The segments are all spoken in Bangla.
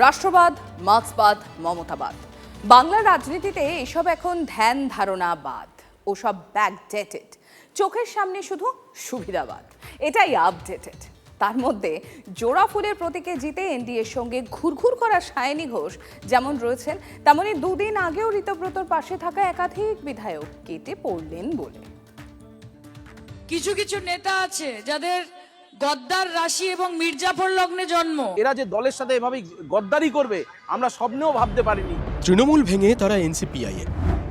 রাষ্ট্রবাদ, মার্ক্সবাদ, মমতাবাদ। বাংলার রাজনীতিতে এসব এখন ধ্যান ধারণা বাদ, ওসব ব্যাকডেটেড। চোখের সামনে শুধু সুবিধাবাদ, এটাই আপডেটেড। তার মধ্যে জোড়া ফুলের প্রতীকে জিতে এনডিএর সঙ্গে ঘুরঘুর করা সায়নী ঘোষ যেমন রয়েছেন, তেমনি দুদিন আগেও ঋতব্রতর পাশে থাকা একাধিক বিধায়ক কেটে পড়লেন বলে। কিছু কিছু নেতা আছে যাদের গদ্দার রাশি এবং মির্জাফর লগ্নে জন্ম। এরা যে দলের সাথে এভাবে গদ্দারি করবে আমরা স্বপ্নেও ভাবতে পারিনি। তৃণমূল ভেঙে তারা এনসিপিআইএ।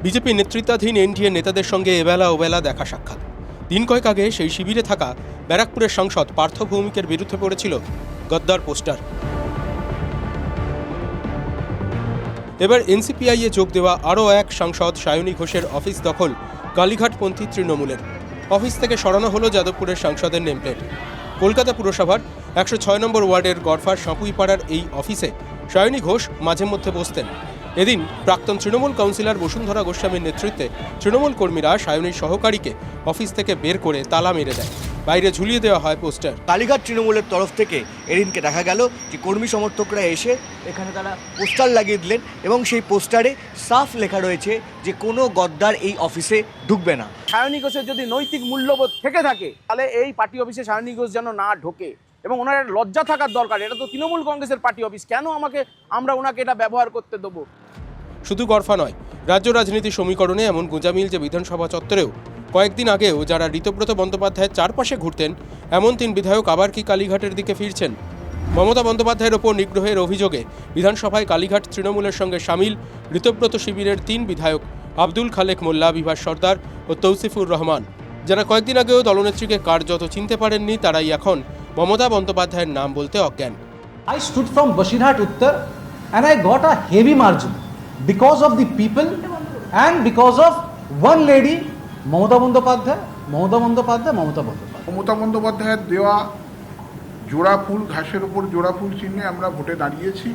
বিজেপি নেতৃত্বাধীন এনডিএ নেতাদের সঙ্গে এবেলা ওবেলা দেখা সাক্ষাৎ। দিন কয়েক আগে সেই শিবিরে থাকা ব্যারাকপুরের সাংসদ পার্থ ভৌমিকের বিরুদ্ধে পড়েছিল গদ্দার পোস্টার। এবার এনসিপিআইএ যোগ দেওয়া আরও এক সাংসদ সায়নী ঘোষের অফিস দখল কালীঘাটপন্থী তৃণমূলের। অফিস থেকে সরানো হলো যাদবপুরের সাংসদের নেমপ্লেট। কলকাতা পুরসভার 106 নম্বর ওয়ার্ডের গড়ফার সাঁপুইপাড়ার এই অফিসে সায়নী ঘোষ মাঝে মধ্যে বসতেন। এদিন প্রাক্তন তৃণমূল কাউন্সিলর বসুন্ধরা গোস্বামীর নেতৃত্বে তৃণমূল কর্মীরা সায়নীর সহকারীকে অফিস থেকে বের করে তালা মেরে দেয়। বাইরে ঝুলিয়ে দেওয়া হয় পোস্টার। কালীঘাট তৃণমূলের তরফ থেকে এদিনকে দেখা গেল যে কর্মী সমর্থকরা এসে এখানে তারা পোস্টার লাগিয়ে দিলেন এবং সেই পোস্টারে সাফ লেখা রয়েছে যে কোনো গদ্দার এই অফিসে ঢুকবে না। সায়নী ঘোষের যদি নৈতিক মূল্যবোধ থেকে থাকে তাহলে এই পার্টি অফিসে সায়নী ঘোষ যেন না ঢোকে এবং ওনার একটা লজ্জা থাকার দরকার। এটা তো তৃণমূল কংগ্রেসের পার্টি অফিস, কেন আমরা ওনাকে এটা ব্যবহার করতে দেবো? শুধু গড়ফা নয়, রাজ্য রাজনীতির সমীকরণে এমন গোঁজামিল যে বিধানসভা চত্বরেও কয়েকদিন আগেও যারা ঋতব্রত বন্দ্যোপাধ্যায়ের চারপাশে ঘুরতেন এমন 3 বিধায়ক আবার কি কালীঘাটের দিকে ফিরছেন। মমতা বন্দ্যোপাধ্যায়ের ওপর নিগ্রহের অভিযোগে বিধানসভায় কালীঘাট তৃণমূলের সঙ্গে সামিল ঋতব্রত শিবিরের 3 বিধায়ক আব্দুল খালেক মোল্লা, বিভাস সর্দার ও তৌসিফুর রহমান, যারা কয়েকদিন আগেও দলনেত্রীকে কার্যত চিনতে পারেননি, তারাই এখন মমতা বন্দ্যোপাধ্যায়ের নাম বলতে অজ্ঞান। I stood from Bashirhat Uttar and I got a heavy margin because of the people and because of one lady, Mamata Bandyopadhyay. Mamata বন্দ্যোপাধ্যায়ের দেওয়া জোড়া ফুল, ঘাসের উপর জোড়া ফুল চিহ্নে আমরা ভোটে দাঁড়িয়েছি।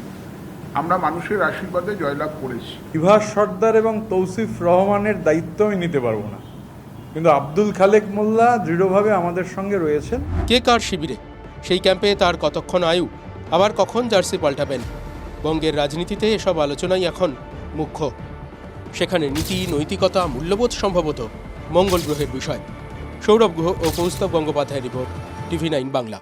আমরা মানুষের আশীর্বাদে জয়লাভ করেছি। বিভাস সর্দার এবং তৌসিফ রহমানের দায়িত্ব আমি নিতে পারবো না, কিন্তু আব্দুল খালেক মোল্লা দৃঢ়ভাবে আমাদের সঙ্গে রয়েছেন। কে কার শিবিরে, সেই ক্যাম্পে তার কতক্ষণ আয়ু, আবার কখন জার্সি পাল্টাবেন। বঙ্গের রাজনীতিতে এসব আলোচনাই এখন মুখ্য। সেখানে নীতি, নৈতিকতা, মূল্যবোধ সম্ভবত মঙ্গল গ্রহের বিষয়। সৌরভ গুহ ও কৌস্তব গঙ্গোপাধ্যায় রিপোর্ট, TV9 বাংলা।